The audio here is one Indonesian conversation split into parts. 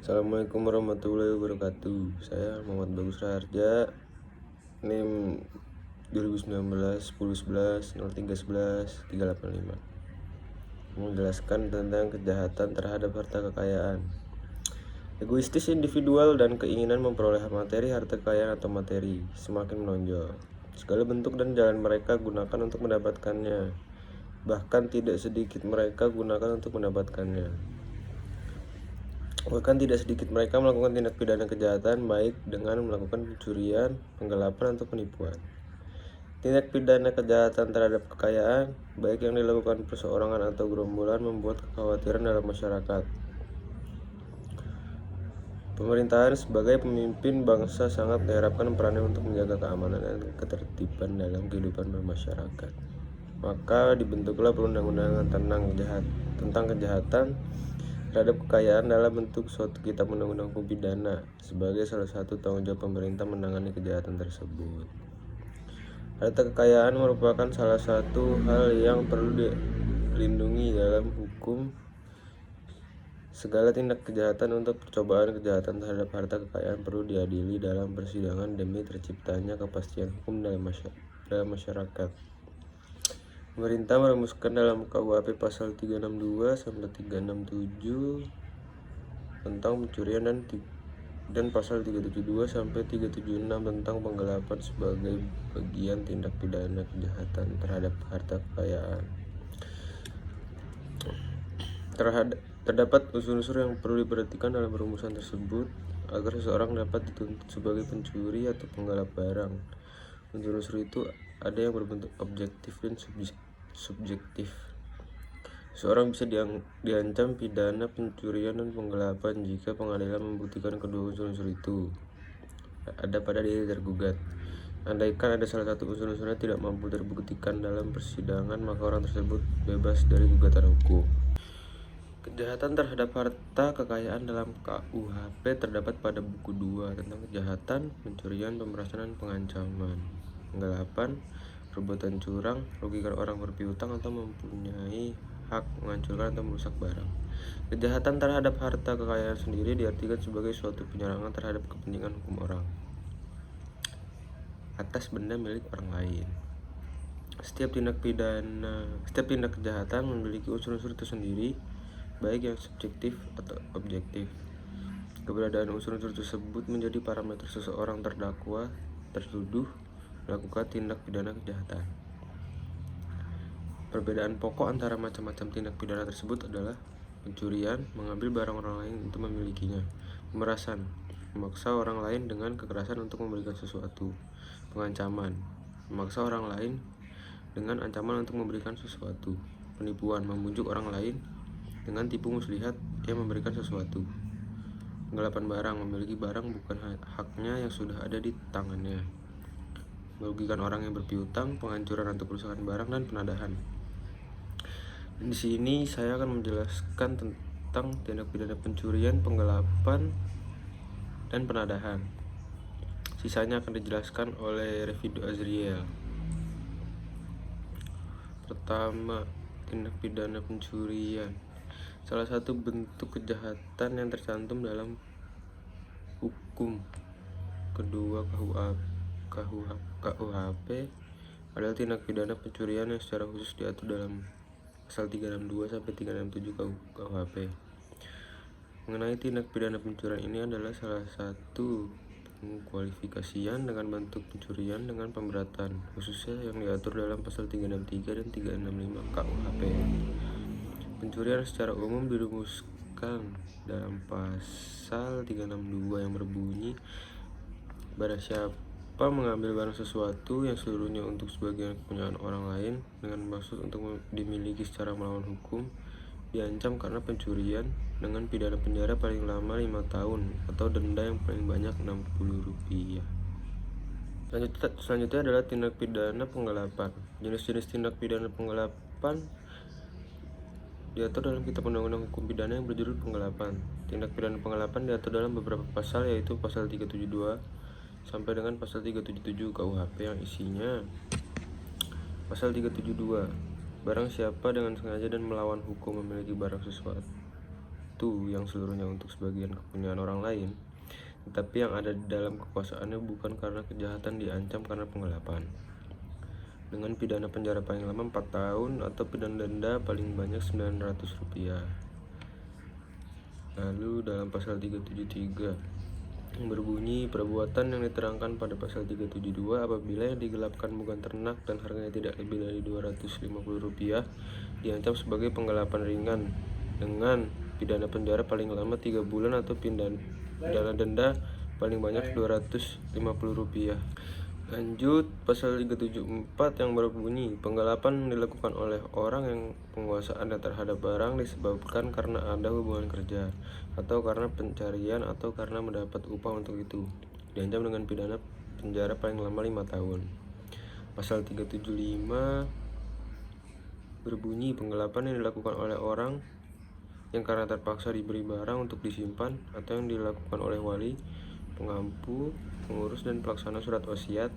Assalamualaikum warahmatullahi wabarakatuh. Saya Muhammad Bagus Raharja, NIM 2019 10 11 03 11 385. Menjelaskan tentang kejahatan terhadap harta kekayaan. Egoistis individual dan keinginan memperoleh materi, harta kekayaan atau materi semakin menonjol. Segala bentuk dan jalan mereka gunakan untuk mendapatkannya. Bahkan tidak sedikit mereka gunakan untuk mendapatkannya. Bahkan tidak sedikit mereka melakukan tindak pidana kejahatan, baik dengan melakukan pencurian, penggelapan, atau penipuan. Tindak pidana kejahatan terhadap kekayaan, baik yang dilakukan perseorangan atau gerombolan, membuat kekhawatiran dalam masyarakat. Pemerintahan sebagai pemimpin bangsa sangat diharapkan perannya untuk menjaga keamanan dan ketertiban dalam kehidupan bermasyarakat. Maka dibentuklah perundang-undangan tentang kejahatan terhadap kekayaan dalam bentuk suatu kitab undang-undang hukum pidana sebagai salah satu tanggung jawab pemerintah menangani kejahatan tersebut. Harta kekayaan merupakan salah satu hal yang perlu dilindungi dalam hukum. Segala tindak kejahatan untuk percobaan kejahatan terhadap harta kekayaan perlu diadili dalam persidangan demi terciptanya kepastian hukum dalam masyarakat. Pemerintah merumuskan dalam KUHP pasal 362 sampai 367 tentang pencurian dan pasal 372 sampai 376 tentang penggelapan sebagai bagian tindak pidana kejahatan terhadap harta kekayaan. Terdapat unsur-unsur yang perlu diperhatikan dalam rumusan tersebut agar seseorang dapat dituntut sebagai pencuri atau penggalap barang. Unsur-unsur itu ada yang berbentuk objektif dan subjektif. Seorang bisa diancam pidana pencurian dan penggelapan jika pengadilan membuktikan kedua unsur-unsur itu ada pada diri tergugat. Andaikan ada salah satu unsur-unsurnya tidak mampu terbuktikan dalam persidangan, maka orang tersebut bebas dari gugatan hukum. Kejahatan terhadap harta kekayaan dalam KUHP terdapat pada buku 2 tentang kejahatan, pencurian, pemerasan, dan pengancaman, penggelapan, perbuatan curang, merugikan orang berpiutang, atau mempunyai hak menghancurkan atau merusak barang. Kejahatan terhadap harta kekayaan sendiri diartikan sebagai suatu penyerangan terhadap kepentingan hukum orang atas benda milik orang lain. Setiap tindak kejahatan memiliki unsur-unsur tersendiri, baik yang subjektif atau objektif. Keberadaan unsur-unsur tersebut menjadi parameter seseorang terdakwa, tertuduh melakukan tindak pidana kejahatan. Perbedaan pokok antara macam-macam tindak pidana tersebut adalah pencurian, mengambil barang orang lain untuk memilikinya; pemerasan, memaksa orang lain dengan kekerasan untuk memberikan sesuatu; pengancaman, memaksa orang lain dengan ancaman untuk memberikan sesuatu; penipuan, membujuk orang lain dengan tipu muslihat yang memberikan sesuatu; penggelapan barang, memiliki barang bukan haknya yang sudah ada di tangannya; merugikan orang yang berpiutang; penghancuran atau perusakan barang; dan penadahan. Di sini saya akan menjelaskan tentang tindak pidana pencurian, penggelapan, dan penadahan. Sisanya akan dijelaskan oleh Revido Azriel. Pertama, tindak pidana pencurian. Salah satu bentuk kejahatan yang tercantum dalam hukum kedua KUHP adalah tindak pidana pencurian yang secara khusus diatur dalam pasal 362 sampai 367 KUHP. Mengenai tindak pidana pencurian ini adalah salah satu pengkualifikasian dengan bentuk pencurian dengan pemberatan khususnya yang diatur dalam pasal 363 dan 365 KUHP. Pencurian secara umum dirumuskan dalam pasal 362 yang berbunyi, barang siapa mengambil barang sesuatu yang seluruhnya untuk sebagian kepunyaan orang lain dengan maksud untuk dimiliki secara melawan hukum, diancam karena pencurian dengan pidana penjara paling lama 5 tahun atau denda yang paling banyak Rp60. Selanjutnya adalah tindak pidana penggelapan. Jenis-jenis tindak pidana penggelapan diatur dalam Kitab Undang-Undang Hukum Pidana yang berjudul penggelapan. Tindak pidana penggelapan diatur dalam beberapa pasal, yaitu pasal 372 sampai dengan pasal 377 KUHP yang isinya: pasal 372, barang siapa dengan sengaja dan melawan hukum memiliki barang sesuatu sesuatu yang seluruhnya untuk sebagian kepunyaan orang lain, tetapi yang ada di dalam kekuasaannya bukan karena kejahatan diancam karena penggelapan. Dengan pidana penjara paling lama 4 tahun atau pidana denda paling banyak Rp900. Lalu dalam pasal 373 yang berbunyi, perbuatan yang diterangkan pada pasal 372 apabila yang digelapkan bukan ternak dan harganya tidak lebih dari Rp250 diancam sebagai penggelapan ringan dengan pidana penjara paling lama 3 bulan atau pidana denda paling banyak Rp250. Lanjut, pasal 374 yang berbunyi, penggelapan dilakukan oleh orang yang penguasaannya terhadap barang disebabkan karena ada hubungan kerja, atau karena pencarian, atau karena mendapat upah untuk itu, diancam dengan pidana penjara paling lama 5 tahun. Pasal 375 berbunyi, penggelapan yang dilakukan oleh orang yang karena terpaksa diberi barang untuk disimpan, atau yang dilakukan oleh wali, pengampu, pengurus dan pelaksana surat wasiat,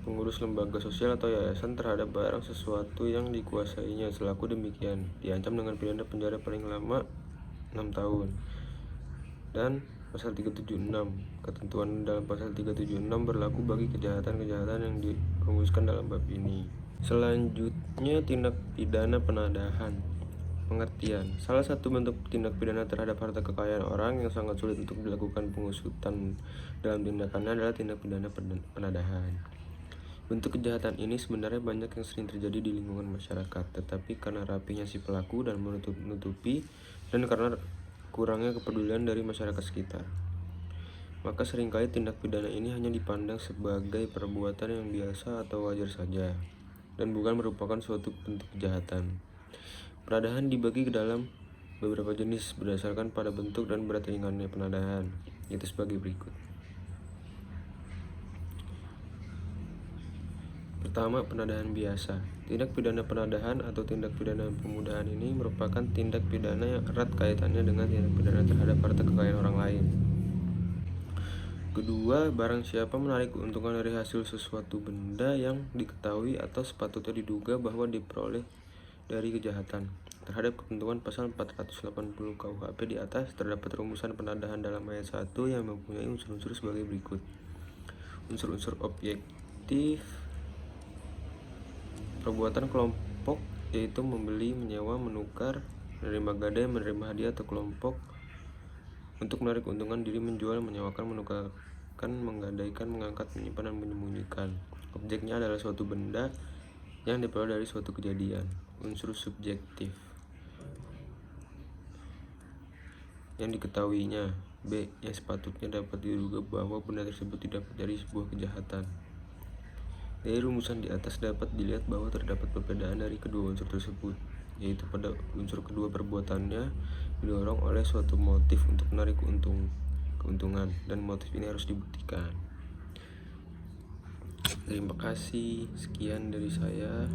pengurus lembaga sosial atau yayasan terhadap barang sesuatu yang dikuasainya selaku demikian, diancam dengan pidana penjara paling lama 6 tahun. Dan pasal 376, ketentuan dalam pasal 376 berlaku bagi kejahatan-kejahatan yang dirumuskan dalam bab ini. Selanjutnya, tindak pidana penadahan. Pengertian: salah satu bentuk tindak pidana terhadap harta kekayaan orang yang sangat sulit untuk dilakukan pengusutan dalam tindakannya adalah tindak pidana penadahan. Bentuk kejahatan ini sebenarnya banyak yang sering terjadi di lingkungan masyarakat, tetapi karena rapinya si pelaku dan menutupi dan karena kurangnya kepedulian dari masyarakat sekitar, maka seringkali tindak pidana ini hanya dipandang sebagai perbuatan yang biasa atau wajar saja, dan bukan merupakan suatu bentuk kejahatan. Penadahan dibagi ke dalam beberapa jenis berdasarkan pada bentuk dan berat ringannya penadahan, yaitu sebagai berikut. Pertama, penadahan biasa. Tindak pidana penadahan atau tindak pidana pemudahan ini merupakan tindak pidana yang erat kaitannya dengan tindak pidana terhadap harta kekayaan orang lain. Kedua, barang siapa menarik keuntungan dari hasil sesuatu benda yang diketahui atau sepatutnya diduga bahwa diperoleh dari kejahatan. Terhadap ketentuan pasal 480 KUHP di atas, terdapat rumusan penadahan dalam ayat 1 yang mempunyai unsur-unsur sebagai berikut. Unsur-unsur objektif perbuatan kelompok, yaitu membeli, menyewa, menukar, menerima gadai, menerima hadiah atau kelompok untuk menarik keuntungan diri, menjual, menyewakan, menukarkan, menggadaikan, mengangkat, menyimpan, dan menyembunyikan. Objeknya adalah suatu benda yang diperoleh dari suatu kejadian. Unsur subjektif yang diketahuinya. B. Yang sepatutnya dapat diduga bahwa benda tersebut didapat dari sebuah kejahatan. Dari rumusan di atas dapat dilihat bahwa terdapat perbedaan dari kedua unsur tersebut, yaitu pada unsur kedua perbuatannya didorong oleh suatu motif untuk menarik keuntungan, dan motif ini harus dibuktikan. Terima kasih, sekian dari saya,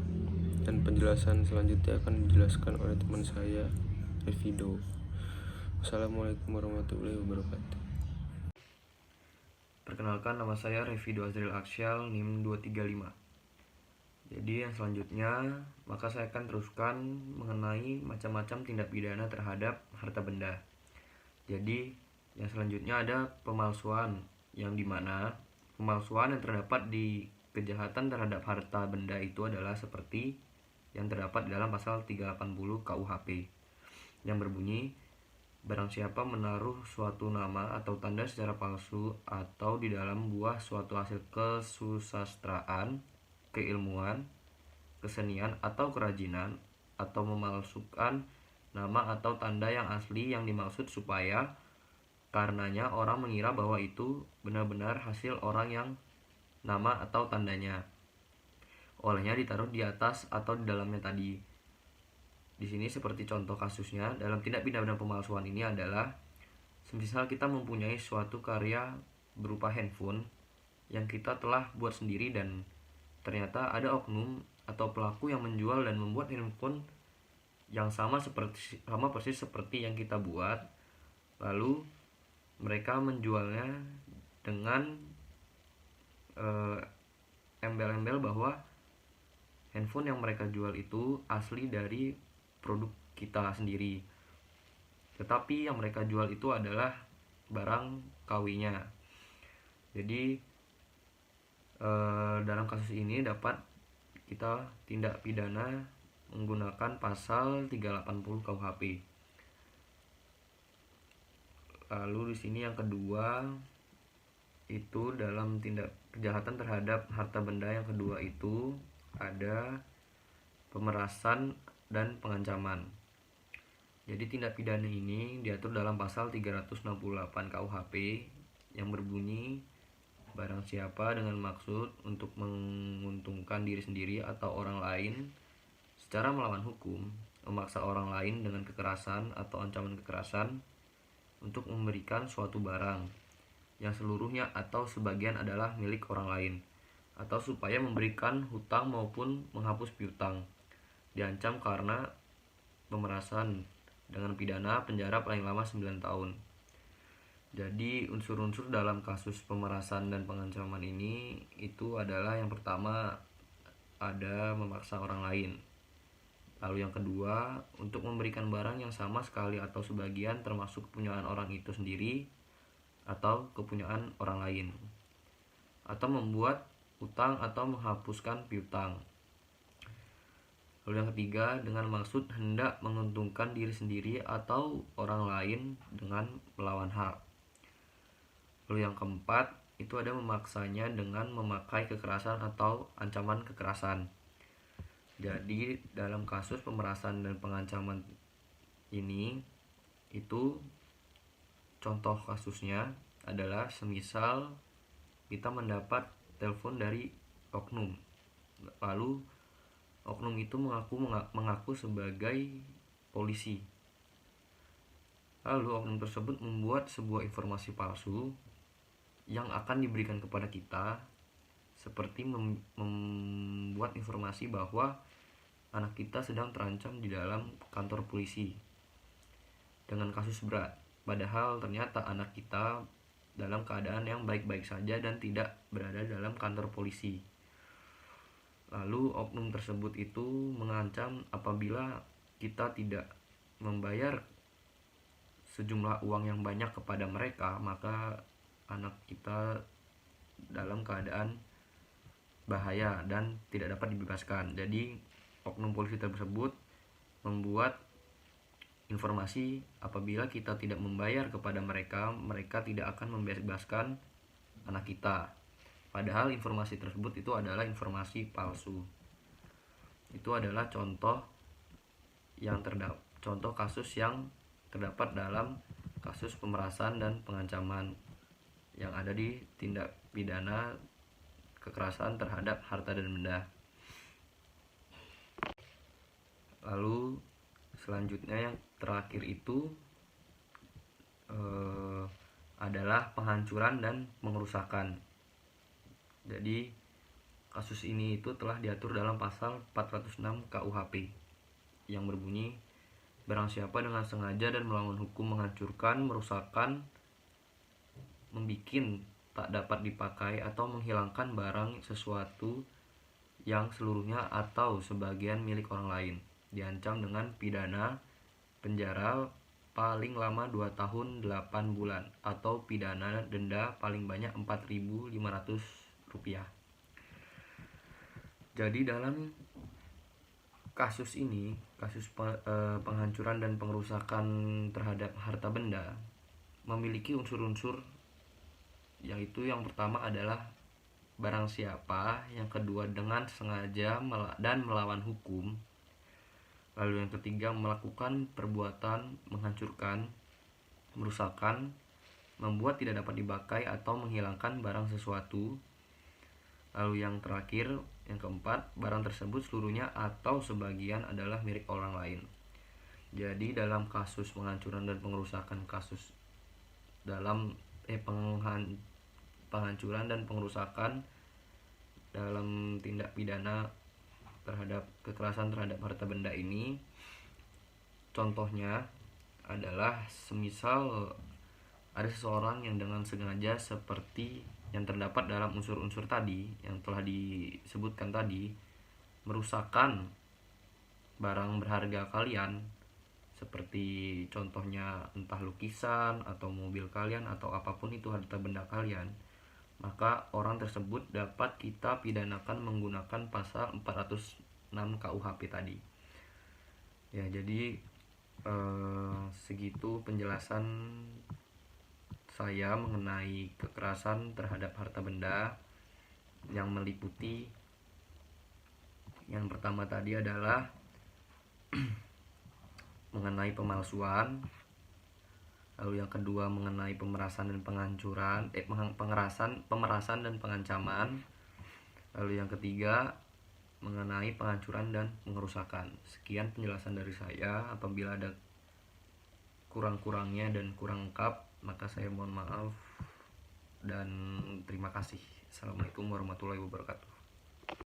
dan penjelasan selanjutnya akan dijelaskan oleh teman saya, Revido. Wassalamualaikum warahmatullahi wabarakatuh. Perkenalkan, nama saya Revido Azril Aksyal, NIM 235. Jadi yang selanjutnya, maka saya akan teruskan mengenai macam-macam tindak pidana terhadap harta benda. Jadi yang selanjutnya ada pemalsuan, yang dimana pemalsuan yang terdapat di kejahatan terhadap harta benda itu adalah seperti yang terdapat di dalam pasal 380 KUHP yang berbunyi, barang siapa menaruh suatu nama atau tanda secara palsu atau di dalam buah suatu hasil kesusastraan, keilmuan, kesenian atau kerajinan, atau memalsukan nama atau tanda yang asli yang dimaksud supaya karenanya orang mengira bahwa itu benar-benar hasil orang yang nama atau tandanya olehnya ditaruh di atas atau di dalamnya tadi. Di sini seperti contoh kasusnya dalam tindak pidana pemalsuan ini adalah semisal kita mempunyai suatu karya berupa handphone yang kita telah buat sendiri dan ternyata ada oknum atau pelaku yang menjual dan membuat handphone yang sama persis seperti yang kita buat, lalu mereka menjualnya dengan embel-embel bahwa handphone yang mereka jual itu asli dari produk kita sendiri. tetapi yang mereka jual itu adalah barang KW-nya. Jadi dalam kasus ini dapat kita tindak pidana menggunakan pasal 380 KUHP. Lalu di sini yang kedua itu dalam tindak kejahatan terhadap harta benda yang kedua itu ada pemerasan dan pengancaman. Jadi tindak pidana ini diatur dalam pasal 368 KUHP yang berbunyi barang siapa dengan maksud untuk menguntungkan diri sendiri atau orang lain secara melawan hukum, memaksa orang lain dengan kekerasan atau ancaman kekerasan untuk memberikan suatu barang yang seluruhnya atau sebagian adalah milik orang lain, atau supaya memberikan hutang maupun menghapus piutang, diancam karena pemerasan dengan pidana penjara paling lama 9 tahun. Jadi unsur-unsur dalam kasus pemerasan dan pengancaman ini itu adalah yang pertama ada memaksa orang lain. Lalu yang kedua, untuk memberikan barang yang sama sekali atau sebagian termasuk kepunyaan orang itu sendiri atau kepunyaan orang lain, atau membuat utang atau menghapuskan piutang. Lalu yang ketiga, dengan maksud hendak menguntungkan diri sendiri atau orang lain dengan melawan hak. Lalu yang keempat, itu ada memaksanya dengan memakai kekerasan atau ancaman kekerasan. Jadi dalam kasus pemerasan dan pengancaman ini itu contoh kasusnya adalah semisal kita mendapat telepon dari oknum, lalu oknum itu mengaku sebagai polisi, lalu oknum tersebut membuat sebuah informasi palsu yang akan diberikan kepada kita, seperti membuat informasi bahwa anak kita sedang terancam di dalam kantor polisi dengan kasus berat, padahal ternyata anak kita dalam keadaan yang baik-baik saja dan tidak berada dalam kantor polisi. Lalu oknum tersebut itu mengancam apabila kita tidak membayar sejumlah uang yang banyak kepada mereka, maka anak kita dalam keadaan bahaya dan tidak dapat dibebaskan. Jadi oknum polisi tersebut membuat informasi apabila kita tidak membayar kepada mereka, mereka tidak akan membebaskan anak kita. Padahal informasi tersebut itu adalah informasi palsu. Itu adalah contoh kasus yang terdapat dalam kasus pemerasan dan pengancaman yang ada di tindak pidana kekerasan terhadap harta dan benda. Lalu selanjutnya yang terakhir itu adalah penghancuran dan pengerusakan. Jadi kasus ini itu telah diatur dalam pasal 406 KUHP yang berbunyi barang siapa dengan sengaja dan melawan hukum menghancurkan, merusakkan, membikin tak dapat dipakai atau menghilangkan barang sesuatu yang seluruhnya atau sebagian milik orang lain, diancam dengan pidana penjara paling lama 2 tahun 8 bulan atau pidana denda paling banyak Rp4.500. Jadi dalam kasus ini, kasus penghancuran dan pengerusakan terhadap harta benda memiliki unsur-unsur, yaitu yang pertama adalah barang siapa, yang kedua dengan sengaja dan melawan hukum, lalu yang ketiga melakukan perbuatan menghancurkan, merusakkan, membuat tidak dapat dipakai atau menghilangkan barang sesuatu, lalu yang terakhir yang keempat barang tersebut seluruhnya atau sebagian adalah milik orang lain. Jadi dalam kasus penghancuran dan pengerusakan, kasus dalam penghancuran dan pengerusakan dalam tindak pidana terhadap kekerasan terhadap harta benda ini, contohnya adalah semisal ada seseorang yang dengan sengaja seperti yang terdapat dalam unsur-unsur tadi yang telah disebutkan tadi, merusakkan barang berharga kalian seperti contohnya entah lukisan atau mobil kalian atau apapun itu harta benda kalian, maka orang tersebut dapat kita pidanakan menggunakan pasal 406 KUHP tadi. Ya, jadi segitu penjelasan saya mengenai kekerasan terhadap harta benda, yang meliputi yang pertama tadi adalah mengenai pemalsuan, lalu yang kedua mengenai pemerasan dan penghancuran, pemerasan dan pengancaman, lalu yang ketiga mengenai penghancuran dan pengerusakan. Sekian penjelasan dari saya. Apabila ada kurang-kurangnya dan kurang lengkap, maka saya mohon maaf dan terima kasih. Assalamualaikum warahmatullahi wabarakatuh.